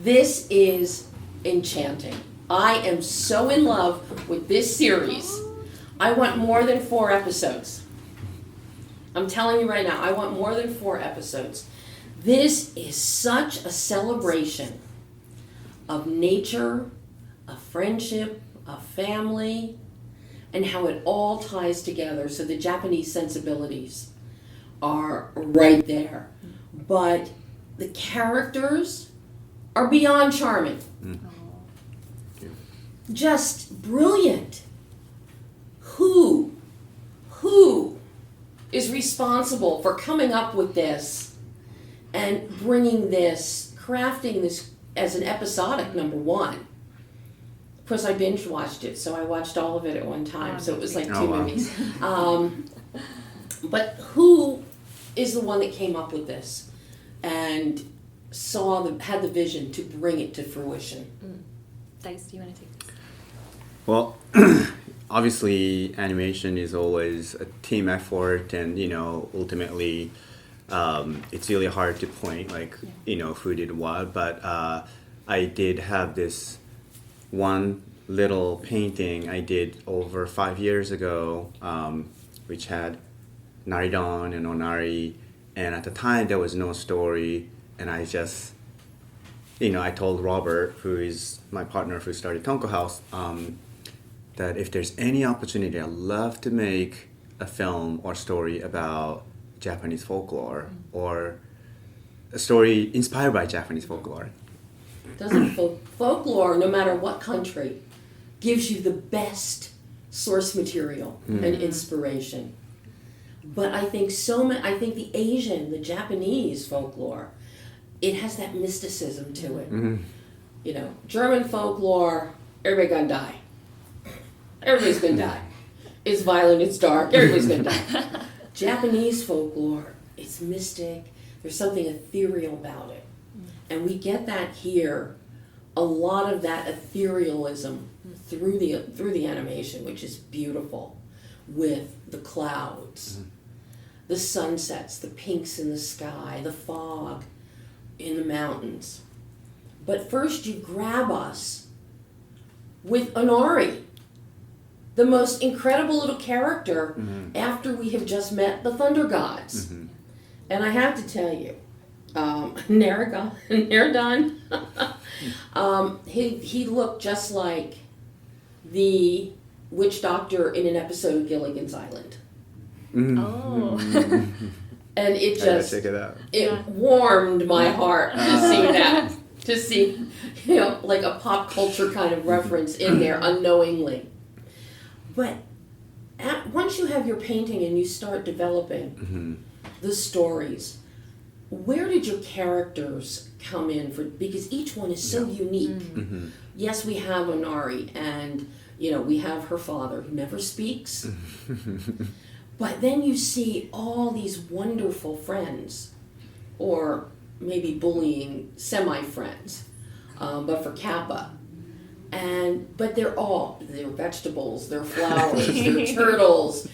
This is enchanting. I am so in love with this series. I want more than 4 episodes. I'm telling you right now, I want more than 4 episodes. This is such a celebration of nature, of friendship, of family, and how it all ties together. So the Japanese sensibilities are right there. But the characters are beyond charming. Just brilliant. Who is responsible for coming up with this and bringing this, crafting this as an episodic number 1? Of course, I binge watched it, so I watched all of it at one time, so it was like 2 movies. But who is the one that came up with this and had the vision to bring it to fruition? Dice, do you want to take this? Well, obviously animation is always a team effort, and ultimately it's really hard to point who did what, but I did have this one little painting I did over 5 years ago, which had Naridon and Onari, and at the time there was no story. And I just, I told Robert, who is my partner who started Tonko House, that if there's any opportunity, I'd love to make a film or story about Japanese folklore or a story inspired by Japanese folklore. Doesn't folklore, no matter what country, gives you the best source material and inspiration. But I think the Japanese folklore, it has that mysticism to it. German folklore, everybody gonna die. Everybody's gonna die. It's violent, it's dark, everybody's gonna die. Japanese folklore, it's mystic, there's something ethereal about it. And we get that here, a lot of that etherealism through the animation, which is beautiful, with the clouds, the sunsets, the pinks in the sky, the fog in the mountains. But first you grab us with Onari, the most incredible little character after we have just met the thunder gods. And I have to tell you, Naradon, he looked just like the witch doctor in an episode of Gilligan's Island. Oh. And it just, check it out. It warmed my heart to see that. To see, like a pop culture kind of reference in there unknowingly. But once you have your painting and you start developing the stories, where did your characters come in because each one is so unique. Yes, we have Onari, and we have her father who never speaks. But then you see all these wonderful friends, or maybe bullying semi-friends, but for Kappa. But they're vegetables, they're flowers, they're turtles.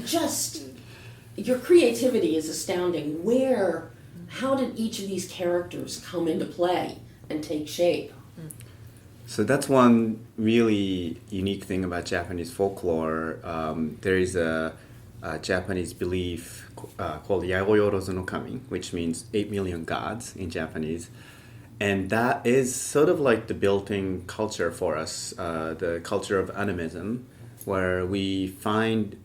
Just your creativity is astounding. How did each of these characters come into play and take shape? So that's one really unique thing about Japanese folklore. There is a Japanese belief called Yagoyorozu no Kami, which means 8 million gods in Japanese. And that is sort of like the built-in culture for us, the culture of animism, where we find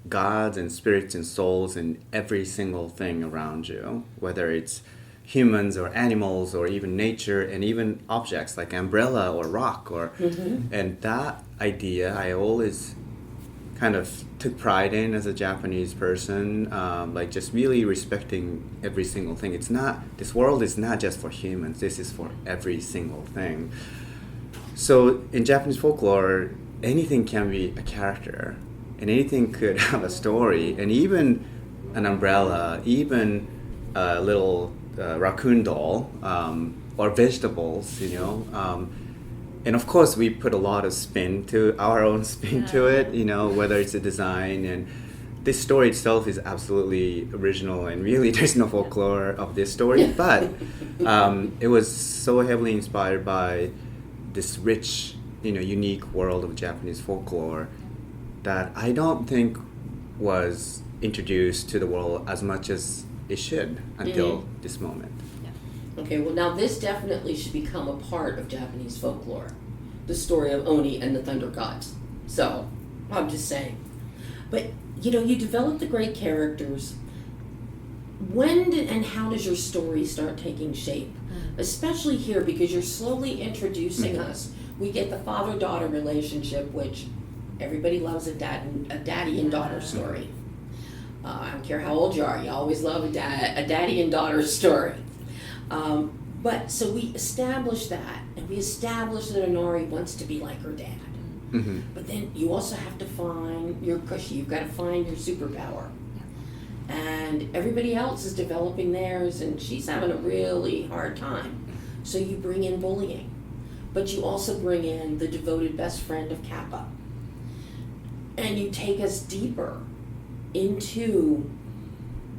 gods and spirits and souls in every single thing around you, whether it's humans or animals or even nature and even objects like umbrella or rock. And that idea I always kind of took pride in as a Japanese person, like just really respecting every single thing. This world is not just for humans, this is for every single thing. So in Japanese folklore, anything can be a character, and anything could have a story, and even an umbrella, even a little raccoon doll, or vegetables, and of course we put a lot of spin to our own spin to it, whether it's a design, and this story itself is absolutely original, and really there's no folklore of this story, but it was so heavily inspired by this rich, unique world of Japanese folklore that I don't think was introduced to the world as much as it should until this moment. Okay, well now this definitely should become a part of Japanese folklore, the story of Oni and the thunder gods. So, I'm just saying. But, you develop the great characters. When and how does your story start taking shape? Especially here, because you're slowly introducing us. We get the father-daughter relationship, which everybody loves a daddy and daughter story. I don't care how old you are, you always love a daddy and daughter story. But so we establish that, and we establish that Onari wants to be like her dad. Mm-hmm. But then you also have to find your cushy. You've got to find your superpower. And everybody else is developing theirs, and she's having a really hard time. So you bring in bullying. But you also bring in the devoted best friend of Kappa. And you take us deeper into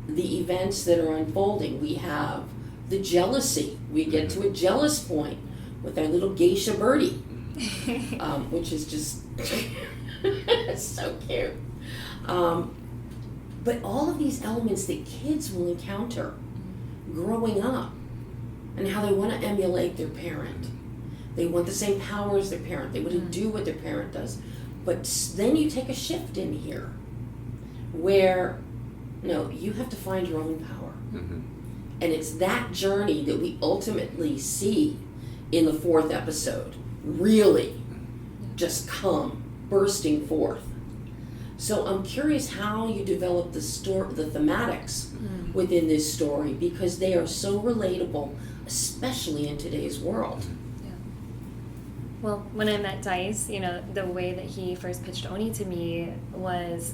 the events that are unfolding. We have the jealousy. We get to a jealous point with our little geisha birdie, which is just so cute. But all of these elements that kids will encounter growing up, and how they want to emulate their parent. They want the same power as their parent. They want to do what their parent does. But then you take a shift in here where, no, you have to find your own power. Mm-hmm. And it's that journey that we ultimately see in the 4th episode, really just come bursting forth. So I'm curious how you develop the thematics within this story, because they are so relatable, especially in today's world. Yeah. Well, when I met Dice, the way that he first pitched Oni to me was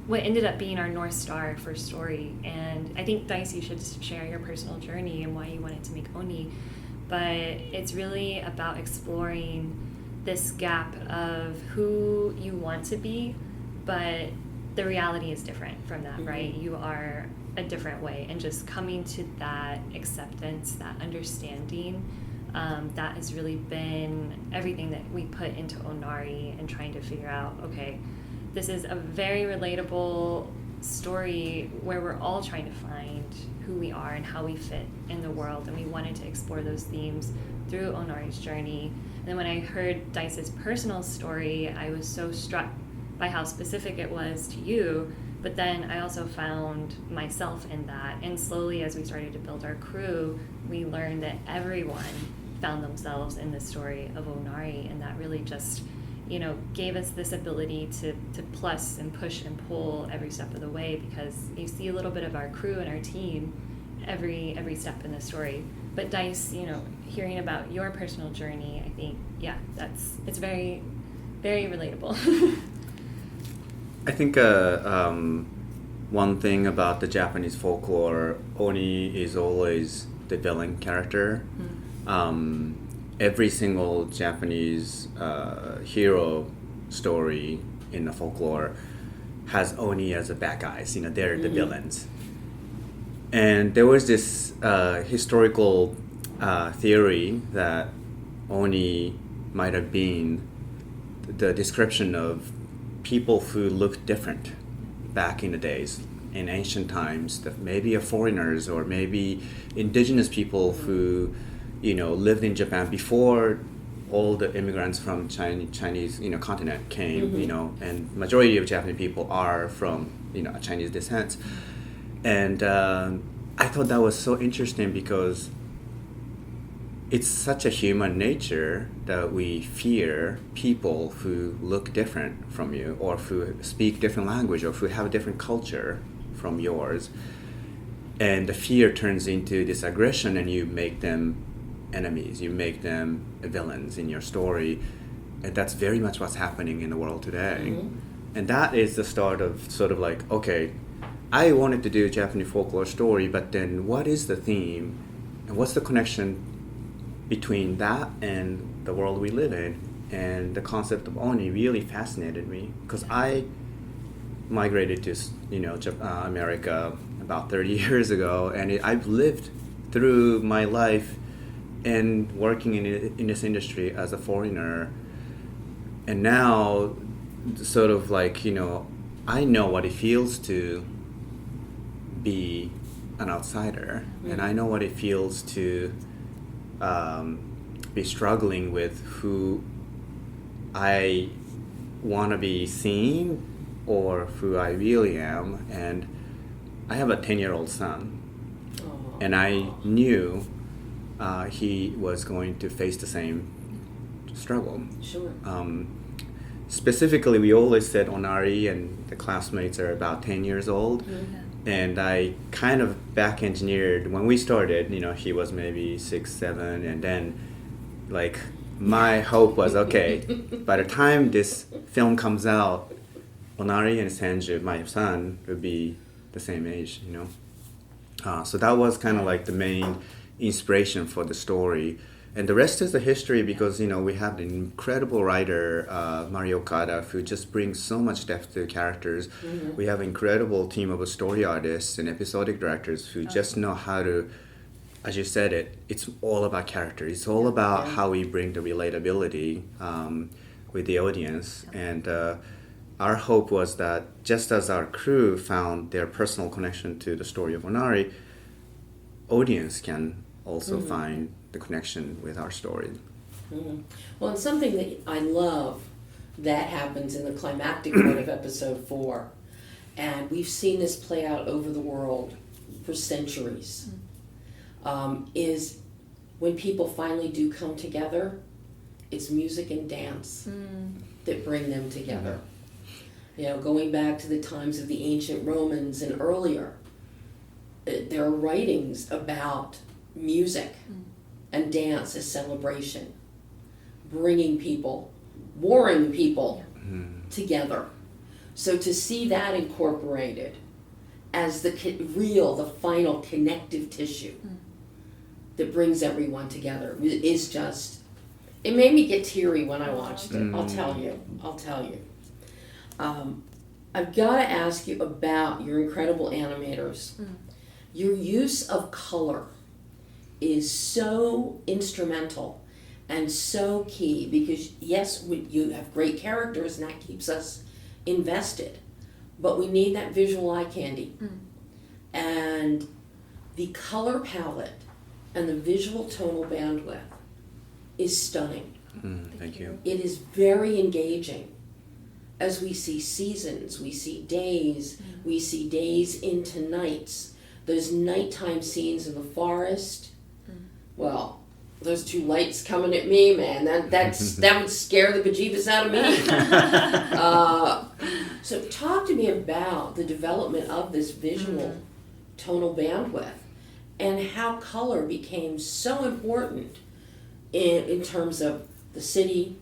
what ended up being our North Star for story. And I think, Dice, you should share your personal journey and why you wanted to make Oni. But it's really about exploring this gap of who you want to be, but the reality is different from that, right? You are a different way, and just coming to that acceptance, that understanding, that has really been everything that we put into Onari, and trying to figure out, okay, this is a very relatable story where we're all trying to find who we are and how we fit in the world, and we wanted to explore those themes through Onari's journey. And then when I heard Dice's personal story, I was so struck by how specific it was to you, but then I also found myself in that. And slowly, as we started to build our crew, we learned that everyone found themselves in the story of Onari, and that really just, gave us this ability to plus and push and pull every step of the way, because you see a little bit of our crew and our team every step in the story. But Dice, hearing about your personal journey, I think, it's very, very relatable. I think one thing about the Japanese folklore, Oni is always the villain character. Every single Japanese hero story in the folklore has Oni as the bad guys. They're the villains. And there was this historical theory that Oni might have been the description of people who looked different back in the days, in ancient times, that maybe foreigners or maybe indigenous people who lived in Japan before all the immigrants from Chinese continent came, and majority of Japanese people are from Chinese descent. And I thought that was so interesting, because it's such a human nature that we fear people who look different from you, or who speak different language, or who have a different culture from yours. And the fear turns into this aggression, and you make them enemies. You make them villains in your story. And that's very much what's happening in the world today. And that is the start of sort of like, okay, I wanted to do a Japanese folklore story, but then what is the theme? And what's the connection between that and the world we live in? And the concept of Oni really fascinated me because I migrated to America about 30 years ago, and I've lived through my life and working in this industry as a foreigner. And now, sort of like, I know what it feels to be an outsider, and I know what it feels to be struggling with who I want to be seen or who I really am. And I have a 10-year-old son, and I knew he was going to face the same struggle. Sure. Specifically, we always said Onari and the classmates are about 10 years old. And I kind of back engineered when we started, he was maybe 6, 7, and then like my hope was, okay, by the time this film comes out, Onari and Sanju, my son, would be the same age, So that was kind of like the main inspiration for the story. And the rest is the history because, we have an incredible writer, Mario Okada, who just brings so much depth to the characters. We have an incredible team of story artists and episodic directors who just know how to, as you said it's all about character. It's all about how we bring the relatability with the audience. And our hope was that just as our crew found their personal connection to the story of Onari, audience can also find the connection with our story. Well, and something that I love that happens in the climactic part of episode 4, and we've seen this play out over the world for centuries, is when people finally do come together, it's music and dance that bring them together. Going back to the times of the ancient Romans and earlier, there are writings about music and dance as celebration, bringing people, warring people together. So to see that incorporated as the final connective tissue that brings everyone together is just, it made me get teary when I watched it, I'll tell you. I've got to ask you about your incredible animators. Your use of color is so instrumental and so key because yes, you have great characters and that keeps us invested, but we need that visual eye candy. And the color palette and the visual tonal bandwidth is stunning. Thank you. It is very engaging as we see seasons, we see days, we see days into nights. Those nighttime scenes in the forest, well, those 2 lights coming at me, man, that would scare the bejeebus out of me. So talk to me about the development of this visual tonal bandwidth and how color became so important in terms of the city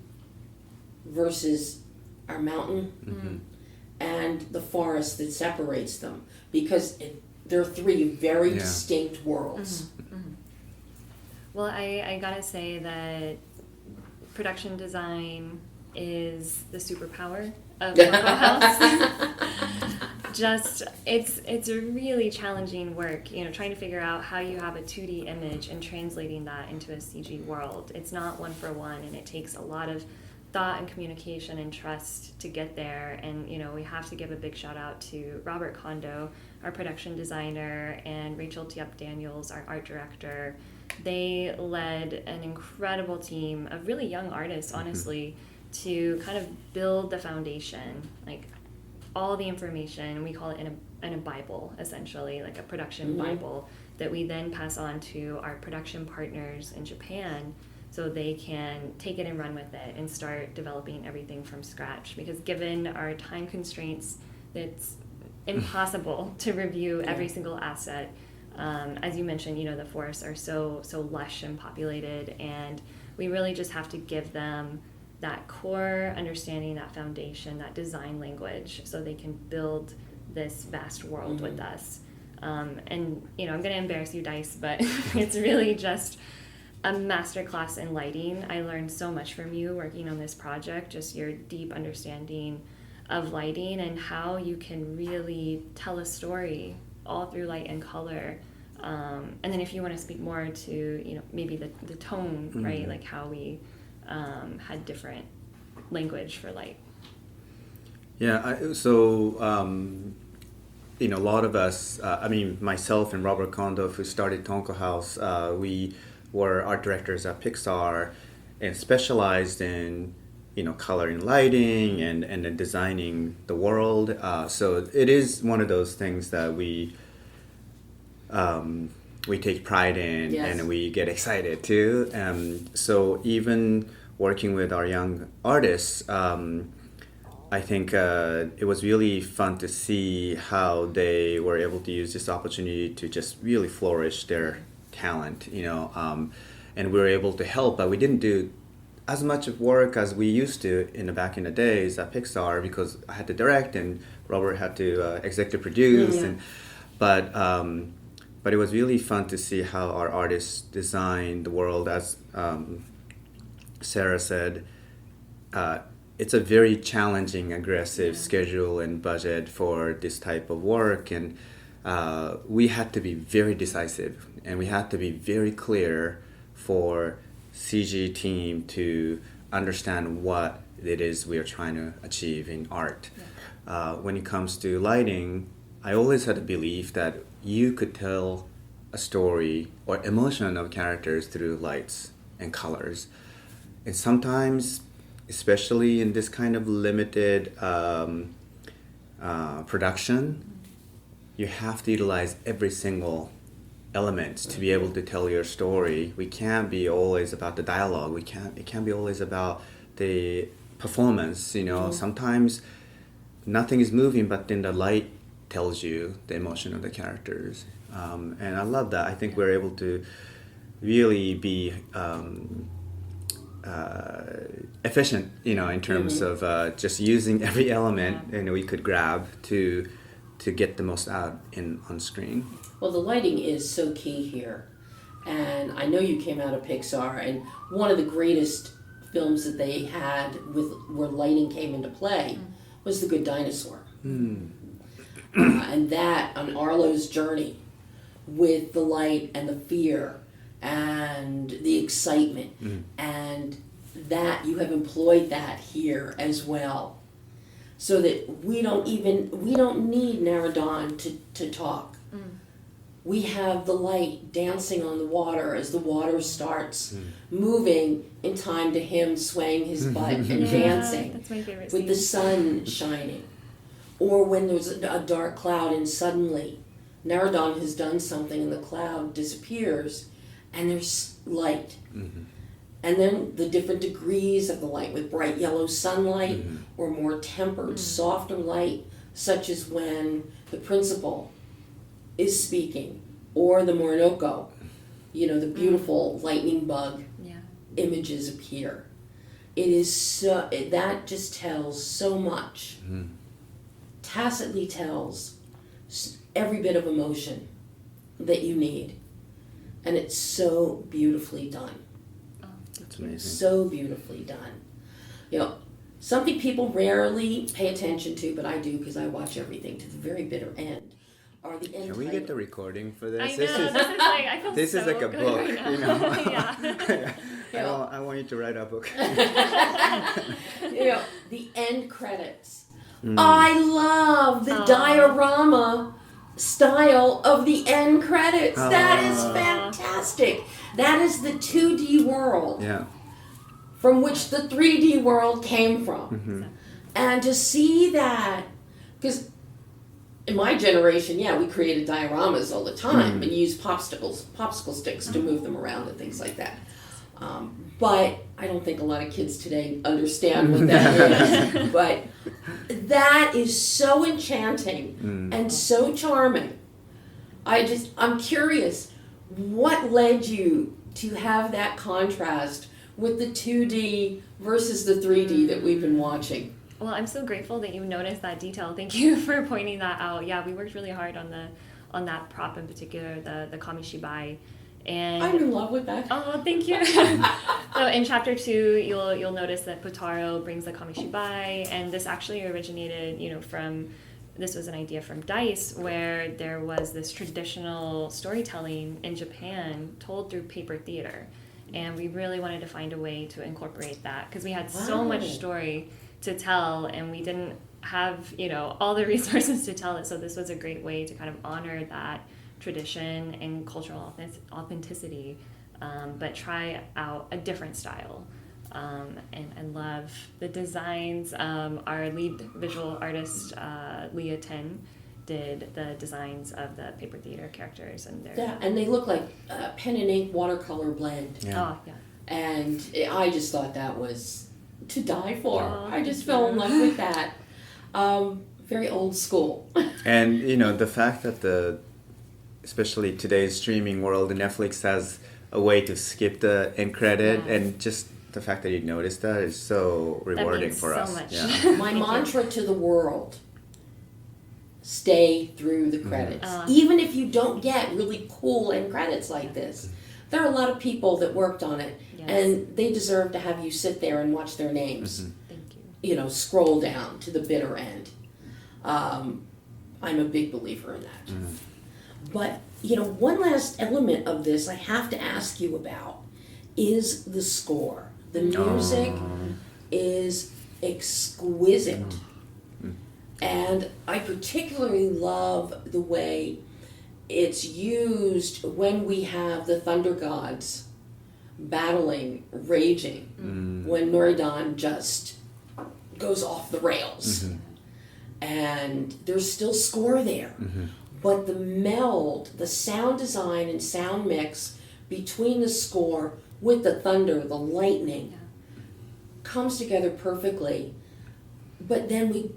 versus our mountain and the forest that separates them, because they're 3 very distinct worlds. Well, I gotta say that production design is the superpower of Local House. It's a really challenging work, trying to figure out how you have a 2D image and translating that into a CG world. It's not one for one, and it takes a lot of thought and communication and trust to get there. And we have to give a big shout out to Robert Kondo, our production designer, and Rachel Tiep Daniels, our art director. They led an incredible team of really young artists, honestly, to kind of build the foundation, like all the information. We call it in a Bible, essentially, like a production Bible that we then pass on to our production partners in Japan, so they can take it and run with it and start developing everything from scratch. Because given our time constraints, it's impossible to review every single asset As you mentioned, the forests are so lush and populated, and we really just have to give them that core understanding, that foundation, that design language, so they can build this vast world with us. And I'm going to embarrass you, Dice, but it's really just a masterclass in lighting. I learned so much from you working on this project, just your deep understanding of lighting and how you can really tell a story all through light and color. And then if you want to speak more to, maybe the tone, right? Like how we had different language for light. Yeah, a lot of us, myself and Robert Kondo, who started Tonko House, we were art directors at Pixar and specialized in, color and lighting and then designing the world. So it is one of those things that we take pride in, yes. and we get excited too. So even working with our young artists, I think it was really fun to see how they were able to use this opportunity to just really flourish their talent, and we were able to help, but we didn't do as much of work as we used to back in the days at Pixar, because I had to direct and Robert had to executive produce, but it was really fun to see how our artists designed the world. As Sarah said, it's a very challenging, aggressive schedule and budget for this type of work, and we had to be very decisive, and we had to be very clear for CG team to understand what it is we are trying to achieve in art. When it comes to lighting, I always had a belief that you could tell a story or emotion of characters through lights and colors, and sometimes, especially in this kind of limited production, you have to utilize every single element to be able to tell your story. We can't be always about the dialogue. It can't be always about the performance. Sometimes nothing is moving, but then the light tells you the emotion of the characters. And I love that. I think we're able to really be efficient, in terms of just using every element we could grab to get the most out on screen. Well, the lighting is so key here. And I know you came out of Pixar, and one of the greatest films that they had where lighting came into play was The Good Dinosaur. And that, on Arlo's journey with the light and the fear and the excitement, and that you have employed that here as well, so that we don't need Naradon to talk. We have the light dancing on the water as the water starts moving in time to him swaying his butt and dancing. That's my favorite with scene. the sun shining. Or when there's a dark cloud and suddenly Naradon has done something and the cloud disappears and there's light. And then the different degrees of the light, with bright yellow sunlight or more tempered, softer light, such as when the principal is speaking, or the Moronoko, the beautiful lightning bug images appear. It is that just tells so much. Tacitly tells every bit of emotion that you need, and it's so beautifully done. That's amazing. So beautifully done. Something people rarely pay attention to, but I do because I watch everything to the very bitter end. Are the end Can we title. get the recording for this? I know, I feel this so is like a good book, right now. Yeah. I want you to write a book. The end credits. I love the diorama style of the end credits. That is fantastic. That is the 2D world from which the 3D world came from. And to see that, because in my generation, we created dioramas all the time and used popsicle sticks to move them around and things like that. But I don't think a lot of kids today understand what that is. But that is so enchanting and so charming. I'm curious, what led you to have that contrast with the 2D versus the 3D that we've been watching? Well, I'm so grateful that you noticed that detail. Thank you for pointing that out. Yeah, we worked really hard on that prop in particular, the kamishibai. And I'm in love with that. oh, thank you. So in chapter 2, you'll notice that Potaro brings the kamishibai, and this actually originated, this was an idea from Dice, where there was this traditional storytelling in Japan told through paper theater. And we really wanted to find a way to incorporate that because we had so much story to tell and we didn't have, all the resources to tell it. So this was a great way to kind of honor that tradition and cultural authenticity, but try out a different style. And I love the designs. Our lead visual artist, Leah Ten, did the designs of the paper theater characters, and they look like pen and ink watercolor blend. Yeah. Oh, yeah. And I just thought that was to die for. Oh, I just fell in love with that. Very old school. And the fact that especially today's streaming world, Netflix has a way to skip the end credit, and just the fact that you noticed that is so rewarding for so us. much. Yeah. My mantra to the world: stay through the credits. Mm-hmm. Even if you don't get really cool end credits like this, there are a lot of people that worked on it, Yes. and they deserve to have you sit there and watch their names. Mm-hmm. Thank you. Scroll down to the bitter end. I'm a big believer in that. Mm-hmm. But, one last element of this I have to ask you about is the score. The music is exquisite. And I particularly love the way it's used when we have the thunder gods battling, raging, when Noridan just goes off the rails. And there's still score there. But the meld, the sound design and sound mix between the score with the thunder, the lightning, comes together perfectly. But then we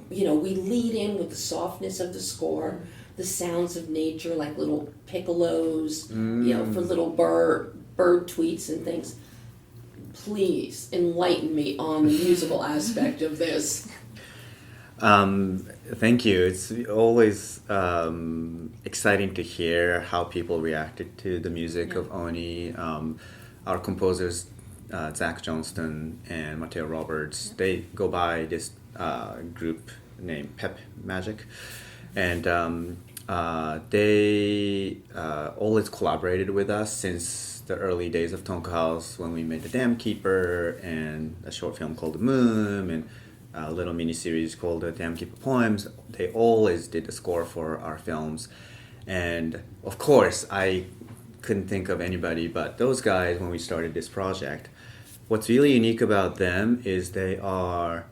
lead in with the softness of the score, the sounds of nature, like little piccolos, for little bird tweets and things. Please enlighten me on the musical aspect of this. Thank you. It's always exciting to hear how people reacted to the music of Oni. Our composers, Zach Johnston and Matteo Roberts, they go by this group named Pep Magic, and they always collaborated with us since the early days of Tonka House, when we made The Dam Keeper and a short film called The Moon and a little mini-series called The Dam Keeper Poems. They always did the score for our films. And of course, I couldn't think of anybody but those guys when we started this project. What's really unique about them is they're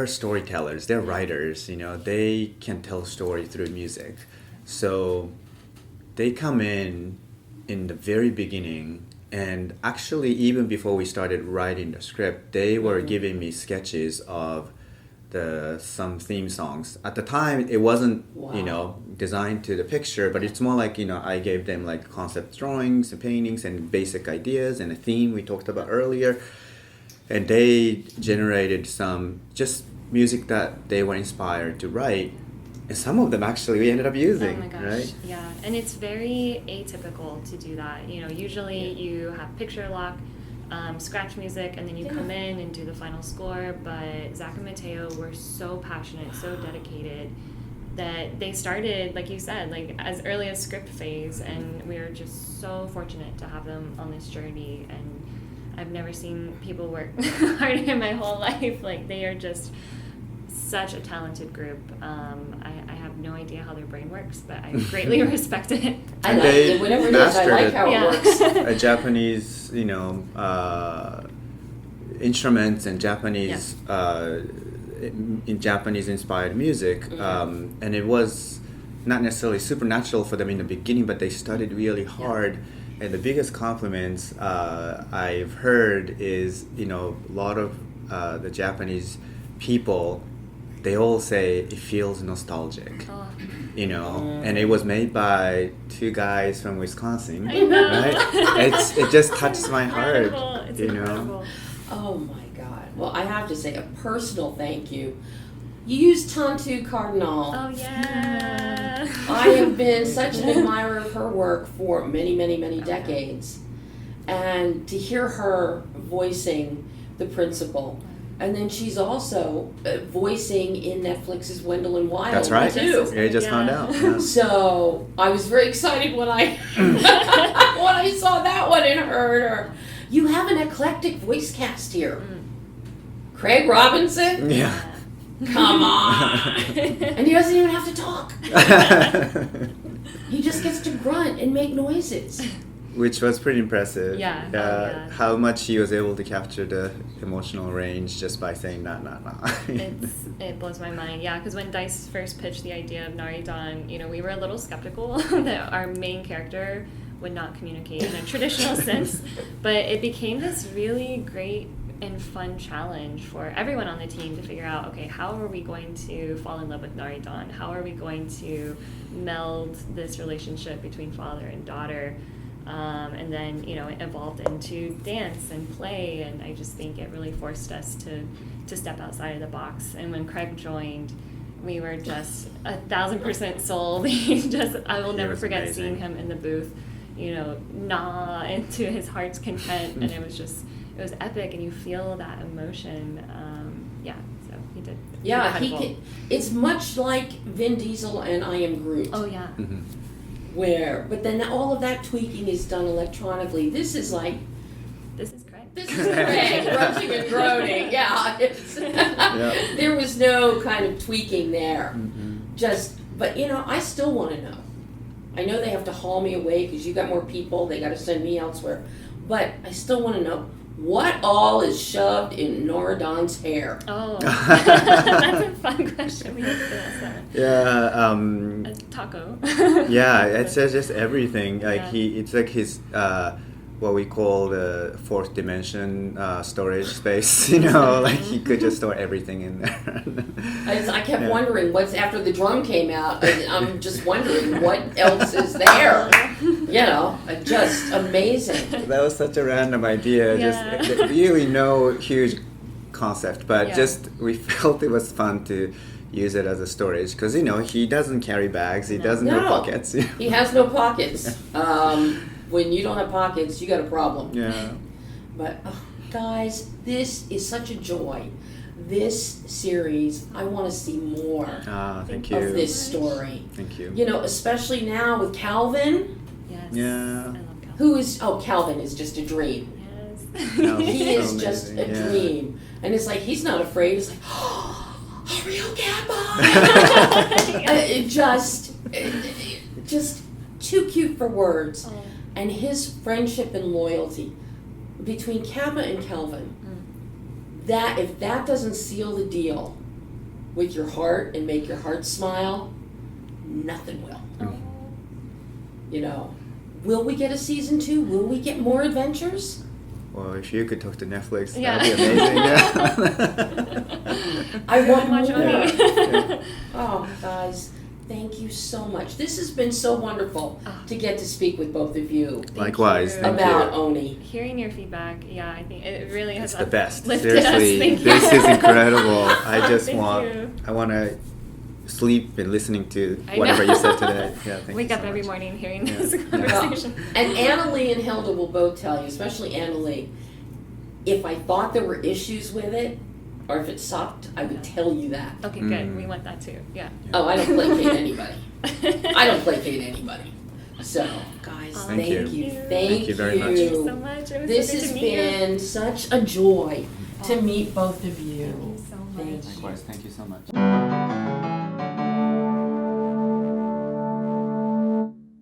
storytellers, they're writers, they can tell a story through music. So they come in the very beginning, and actually even before we started writing the script, they were giving me sketches of some theme songs. At the time, it wasn't, designed to the picture, but it's more like, I gave them like concept drawings and paintings and basic ideas and a theme we talked about earlier. And they generated some just music that they were inspired to write. And some of them actually we ended up using, Oh my gosh, right? yeah. And it's very atypical to do that. Usually you have picture lock, scratch music, and then you come in and do the final score. But Zach and Matteo were so passionate, so dedicated, that they started, like you said, like as early as script phase, and we are just so fortunate to have them on this journey. And I've never seen people work harder in my whole life. Like, they are just such a talented group. I have no idea how their brain works, but I greatly respect it. I like it. Whatever it is, I like how it works. A Japanese, instruments and Japanese, in Japanese inspired music, and it was not necessarily supernatural for them in the beginning, but they studied really hard. And the biggest compliments I've heard is, a lot of the Japanese people, they all say it feels nostalgic. Oh. You know, and it was made by two guys from Wisconsin, I know. right? It just touches my heart, Incredible. It's you incredible. know. Oh my God. Well, I have to say a personal thank you. You used Tantu Cardinal. Oh yeah. I have been such an admirer of her work for many, many, many decades. And to hear her voicing the principal. And then she's also voicing in Netflix's Wendell and Wild. That's right. Too. You just found out. Yeah. So I was very excited when I when I saw that one and heard her. You have an eclectic voice cast here. Craig Robinson? Yeah. Come on. And he doesn't even have to talk. He just gets to grunt and make noises. Which was pretty impressive. Yeah. Yeah. How much he was able to capture the emotional range just by saying nah. It blows my mind, yeah, because when Dice first pitched the idea of Naridan, you know, we were a little skeptical that our main character would not communicate in a traditional sense, but it became this really great and fun challenge for everyone on the team to figure out, okay, how are we going to fall in love with Naridan? How are we going to meld this relationship between father and daughter? And then, you know, it evolved into dance and play, and I just think it really forced us to step outside of the box. And when Craig joined, we were just 1,000% sold. I will never forget amazing. seeing him in the booth, you know, gnaw into his heart's content, and it was epic, and you feel that emotion. So he did. Yeah, incredible. it's much like Vin Diesel and I Am Groot. Oh yeah. Mhm. But then all of that tweaking is done electronically. This is like, This is Craig. this is Craig, grunting and groaning. Yeah, there was no kind of tweaking there. But you know, I still want to know. I know they have to haul me away because you got more people. They got to send me elsewhere. But I still want to know what all is shoved in Naridan's hair. Oh, that's a fun question. We have to ask that. Yeah. A taco. Yeah, it's just everything. Like Yeah. it's like his what we call the fourth dimension storage space. You know, like he could just store everything in there. I kept wondering what's after the drum came out. I'm just wondering what else is there. You know, just amazing. That was such a random idea. Yeah. Just really no huge concept, but Yeah. just we felt it was fun to use it as a storage because you know he doesn't carry bags. He doesn't have pockets. He has no pockets. When you don't have pockets, you got a problem. Yeah. But guys, this is such a joy. This series, I want to see more Thank you. of this story. Thank you. You know, especially now with Calvin, Yes. Yeah. I love Calvin. Calvin is just a dream. Yes. No, He so is just a amazing, yeah. dream. And it's like, he's not afraid. He's like, oh, a real Kappa! It just too cute for words. Oh. And his friendship and loyalty between Kappa and Calvin, that if that doesn't seal the deal with your heart and make your heart smile, nothing will. Oh. You know, will we get a season 2? Will we get more adventures? Well, if you could talk to Netflix, Yeah. that'd be amazing. Yeah. I want Watch more. Oni. Yeah. Oh, guys, thank you so much. This has been so wonderful to get to speak with both of you Likewise. you. Thank about you. Oni. Hearing your feedback, yeah, I think it really has It's the best. lifted us. Seriously, Thank you. this is incredible. I just Thank want. you. I want to sleep and listening to I whatever know. you said today. Yeah, thank Wake you up so every much. morning hearing Yeah. this Yeah. conversation. And Annalee and Hilda will both tell you, especially Annalee, if I thought there were issues with it, or if it sucked, I would tell you that. Okay, good. We want that too. Yeah. Oh, I don't placate anybody. I don't placate anybody. So, guys, Oh, thank Thank you. you. Thank you very much. Thank you so much. It was This so good has to meet you. been such a joy to Oh. meet both of you. Thank you so much. Thank you. Likewise, thank you so much.